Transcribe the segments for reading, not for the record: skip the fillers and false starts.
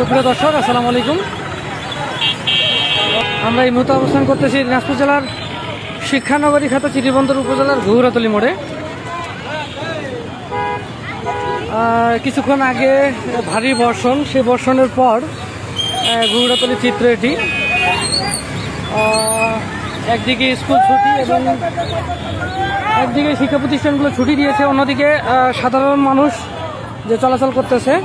সুপ্রিয় দর্শক, আসসালামু আলাইকুম। আমরা এই মুহূর্তে অবস্থান করতেছি দিনাজপুর জেলার শিক্ষানগরী খ্যাত চিরিবন্দর উপজেলার ঘুঘরাতলী মোড়ে। কিছুক্ষণ আগে ভারী বর্ষণ, সেই বর্ষণের পর ঘুঘরাতলী চিত্র এটি। একদিকে স্কুল ছুটি এবং একদিকে শিক্ষা প্রতিষ্ঠানগুলো ছুটি দিয়েছে, অন্যদিকে সাধারণ মানুষ যে চলাচল করতেছে।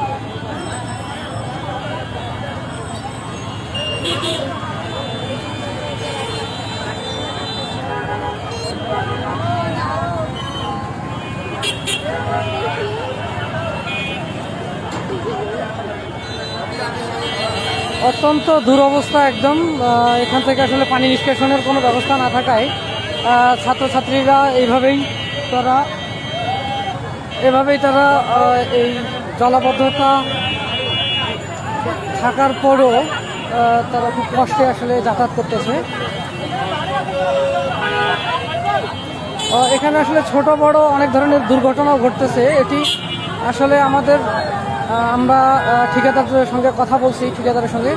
অত্যন্ত দুরবস্থা একদম। এখান থেকে আসলে পানি নিষ্কাশনের কোনো ব্যবস্থা না থাকায় ছাত্রছাত্রীরা এইভাবেই তারা এই জলাবদ্ধতা থাকার পরও তারা খুব কষ্টে আসলে যাতায়াত করতেছে। এখানে আসলে ছোট বড় অনেক ধরনের দুর্ঘটনাও ঘটতেছে। এটি আসলে আমরা ঠিকাদারদের সঙ্গে কথা বলছি, ঠিকাদারের সঙ্গে,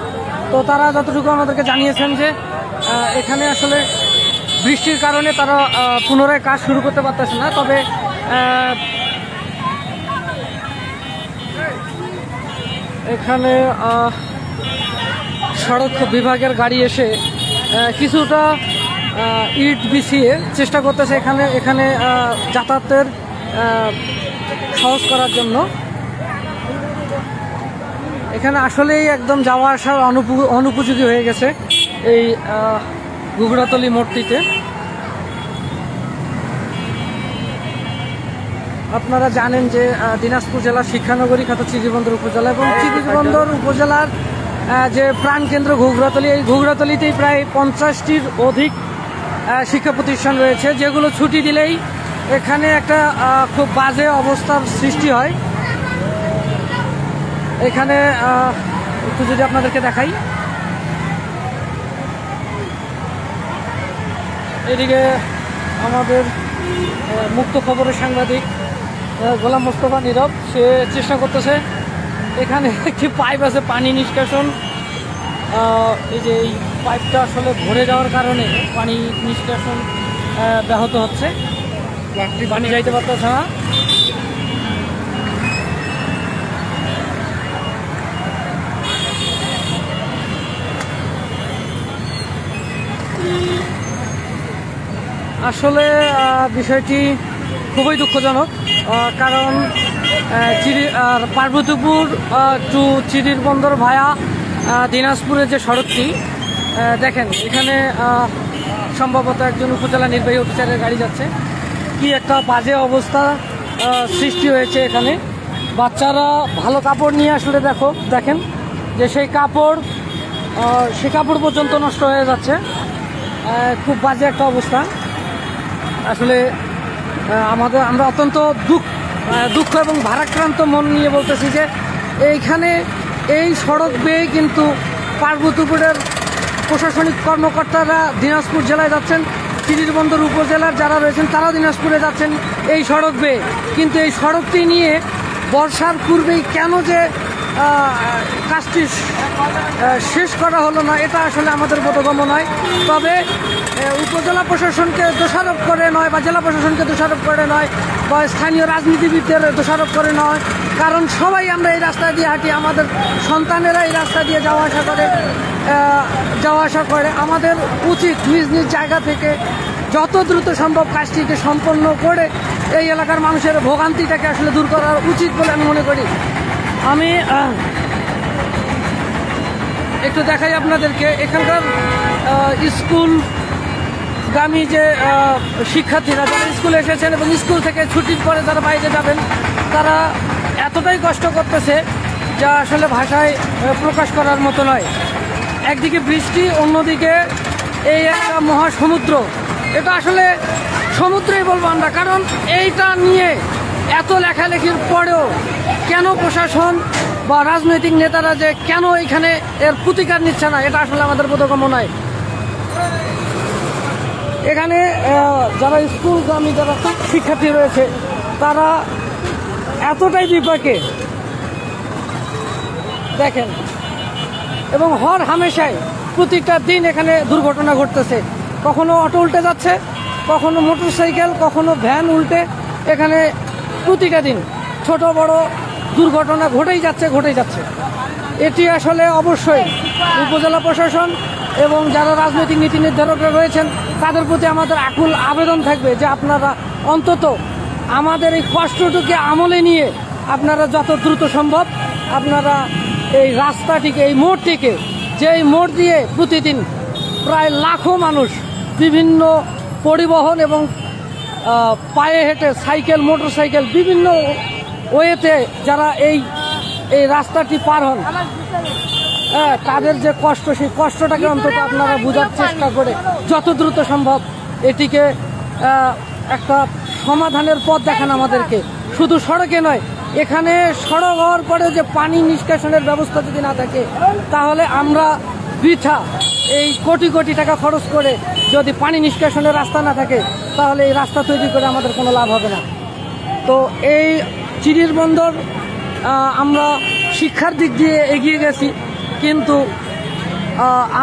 তো তারা যতটুকু আমাদেরকে জানিয়েছেন যে এখানে আসলে বৃষ্টির কারণে তারা পুনরায় কাজ শুরু করতে পারতেছে না। তবে এখানে সড়ক বিভাগের গাড়ি এসে কিছুটা ইট বিছিয়ে চেষ্টা করতেছে এখানে যাতায়াতের সহজ করার জন্য। এখানে আসলেই একদম যাওয়া আসার অনুপযোগী হয়ে গেছে এই ঘুঘরাতলী মোড়টিতে। আপনারা জানেন যে দিনাজপুর জেলার শিক্ষানগরী খ্যাত চিরিবন্দর উপজেলা এবং চিরিবন্দর উপজেলার যে প্রাণকেন্দ্র ঘুঘরাতলী, এই ঘুঘরাতলীতেই প্রায় 50টির অধিক শিক্ষা প্রতিষ্ঠান রয়েছে, যেগুলো ছুটি দিলেই এখানে একটা খুব বাজে অবস্থার সৃষ্টি হয়। এখানে একটু যদি আপনাদেরকে দেখাই, এদিকে আমাদের মুক্ত খবরের সাংবাদিক গোলাম মোস্তফা নীরব, সে চেষ্টা করতেছে। এখানে একটি পাইপ আছে পানি নিষ্কাশন, এই যে এই পাইপটা আসলে ভরে যাওয়ার কারণে পানি নিষ্কাশন ব্যাহত হচ্ছে, পানি যাইতে পারতেছে না। আসলে বিষয়টি খুবই দুঃখজনক, কারণ পার্বতীপুর টু চিরিরবন্দর ভায়া দিনাজপুরের যে সড়কটি, দেখেন এখানে সম্ভবত একজন উপজেলা নির্বাহী অফিসারের গাড়ি যাচ্ছে। কি একটা বাজে অবস্থা সৃষ্টি হয়েছে এখানে। বাচ্চারা ভালো কাপড় নিয়ে আসলে দেখেন যে সেই কাপড় পর্যন্ত নষ্ট হয়ে যাচ্ছে। খুব বাজে একটা অবস্থা। আসলে আমরা অত্যন্ত দুঃখ এবং ভারাক্রান্ত মন নিয়ে বলতেছি যে এইখানে এই সড়ক বেয়ে কিন্তু পার্বতীপুরের প্রশাসনিক কর্মকর্তারা দিনাজপুর জেলায় যাচ্ছেন, চিরিরবন্দর উপজেলার যারা রয়েছেন তারাও দিনাজপুরে যাচ্ছেন এই সড়ক বেয়ে। কিন্তু এই সড়কটি নিয়ে বর্ষার পূর্বেই কেন যে কাজটি শেষ করা হলো না, এটা আসলে আমাদের বোধগম্য নয়। তবে উপজেলা প্রশাসনকে দোষারোপ করে নয়, বা জেলা প্রশাসনকে দোষারোপ করে নয়, বা স্থানীয় রাজনীতিবিদদের দোষারোপ করে নয়, কারণ সবাই আমরা এই রাস্তা দিয়ে হাঁটি, আমাদের সন্তানেরা এই রাস্তা দিয়ে যাওয়া আসা করে। আমাদের উচিত নিজ নিজ জায়গা থেকে যত দ্রুত সম্ভব কাজটিকে সম্পন্ন করে এই এলাকার মানুষের ভোগান্তিটাকে আসলে দূর করা উচিত বলে আমি মনে করি। আমি একটু দেখাই আপনাদেরকে, এখানকার স্কুলগামী যে শিক্ষার্থীরা যারা স্কুলে এসেছেন এবং স্কুল থেকে ছুটির পরে যারা বাইরে যাবেন, তারা এতটাই কষ্ট করতেছে যা আসলে ভাষায় প্রকাশ করার মতো নয়। একদিকে বৃষ্টি, অন্যদিকে এই একটা মহাসমুদ্র। এটা আসলে সমুদ্রই বলবো আমরা, কারণ এইটা নিয়ে এত লেখালেখির পরেও কেন প্রশাসন বা রাজনৈতিক নেতারা যে কেন এখানে এর প্রতিকার নিচ্ছে না, এটা আসলে আমাদের বোধগম্য নয়। এখানে যারা স্কুলগামী যারা শিক্ষার্থী রয়েছে তারা এতটাই বিপাকে, দেখেন এবং হর হামেশাই প্রতিটা দিন এখানে দুর্ঘটনা ঘটতেছে। কখনো অটো উল্টে যাচ্ছে, কখনো মোটরসাইকেল, কখনো ভ্যান উল্টে এখানে প্রতিটা দিন ছোট বড় দুর্ঘটনা ঘটেই যাচ্ছে। এটি আসলে অবশ্যই উপজেলা প্রশাসন এবং যারা রাজনৈতিক নীতি নির্ধারকরা রয়েছেন তাদের প্রতি আমাদের আকুল আবেদন থাকবে যে আপনারা অন্তত আমাদের এই কষ্টটুকু আমলে নিয়ে আপনারা যত দ্রুত সম্ভব আপনারা এই রাস্তাটিকে, এই মোড়টিকে, যেই মোড় দিয়ে প্রতিদিন প্রায় লাখো মানুষ বিভিন্ন পরিবহন এবং পায়ে হেঁটে, সাইকেল, মোটরসাইকেল, বিভিন্ন ওয়েতে যারা এই রাস্তাটি পার হন, তাদের যে কষ্ট, সেই কষ্টটাকে অন্তত আপনারা বোঝার চেষ্টা করে যত দ্রুত সম্ভব এটিকে একটা সমাধানের পথ দেখান আমাদেরকে। শুধু সড়কে নয়, এখানে সড়ক হওয়ার পরে যে পানি নিষ্কাশনের ব্যবস্থা যদি না থাকে তাহলে আমরা বৃথা এই কোটি কোটি টাকা খরচ করে যদি পানি নিষ্কাশনের রাস্তা না থাকে তাহলে এই রাস্তা তৈরি করে আমাদের কোনো লাভ হবে না। তো এই চিরির বন্দর আমরা শিক্ষার দিক দিয়ে এগিয়ে গেছি, কিন্তু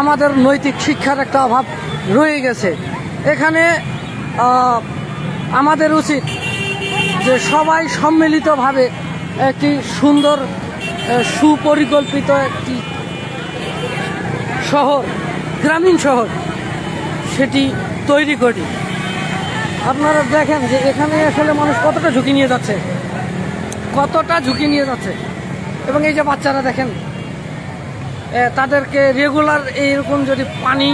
আমাদের নৈতিক শিক্ষার একটা অভাব রয়ে গেছে। এখানে আমাদের উচিত যে সবাই সম্মিলিতভাবে একটি সুন্দর সুপরিকল্পিত একটি শহর, গ্রামীণ শহর সেটি তৈরি করি। আপনারা দেখেন যে এখানে আসলে মানুষ কতটা ঝুঁকি নিয়ে যাচ্ছে, এবং এই যে বাচ্চারা দেখেন, তাদেরকে রেগুলার এইরকম যদি পানি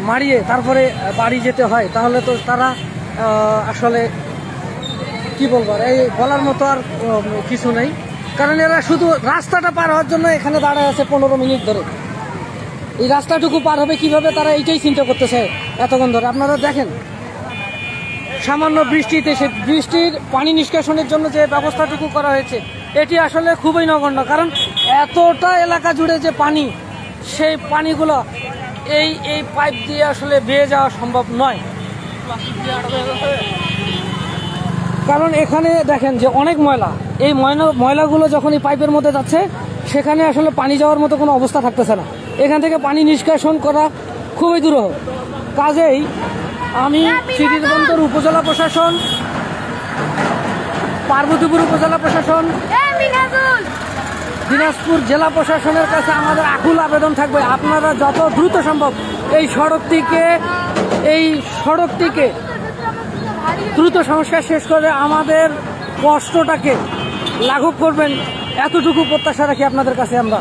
মারিয়ে তারপরে বাড়ি যেতে হয় তাহলে তো তারা আসলে কি বলবো, এই বলার মতো আর কিছু নেই। কারণ এরা শুধু রাস্তাটা পার হওয়ার জন্য এখানে দাঁড়ায় আছে 15 মিনিট ধরে। এই রাস্তাটুকু পার হবে কিভাবে তারা এইটাই চিন্তা করতেছে এতক্ষণ ধরে। আপনারা দেখেন সামান্য বৃষ্টিতে, সে বৃষ্টির পানি নিষ্কাশনের জন্য যে ব্যবস্থাটুকু করা হয়েছে এটি আসলে খুবই নগণ্য। কারণ এতটা এলাকা জুড়ে যে পানি, সেই পানিগুলো এই পাইপ দিয়ে আসলে বেয়ে যাওয়া সম্ভব নয়। কারণ এখানে দেখেন যে অনেক ময়লা, এই ময়লাগুলো যখন এই পাইপের মধ্যে যাচ্ছে সেখানে আসলে পানি যাওয়ার মতো কোনো অবস্থা থাকতেছে না। এখান থেকে পানি নিষ্কাশন করা খুবই দুরূহ। কাজেই আমি চিরির বন্দর উপজেলা প্রশাসন, পার্বতীপুর উপজেলা প্রশাসন, দিনাজপুর জেলা প্রশাসনের কাছে আমাদের আকুল আবেদন থাকবে, আপনারা যত দ্রুত সম্ভব এই সড়কটিকে দ্রুত সংস্কার শেষ করে আমাদের কষ্টটাকে লাঘব করবেন, এতটুকু প্রত্যাশা রাখি আপনাদের কাছে আমরা।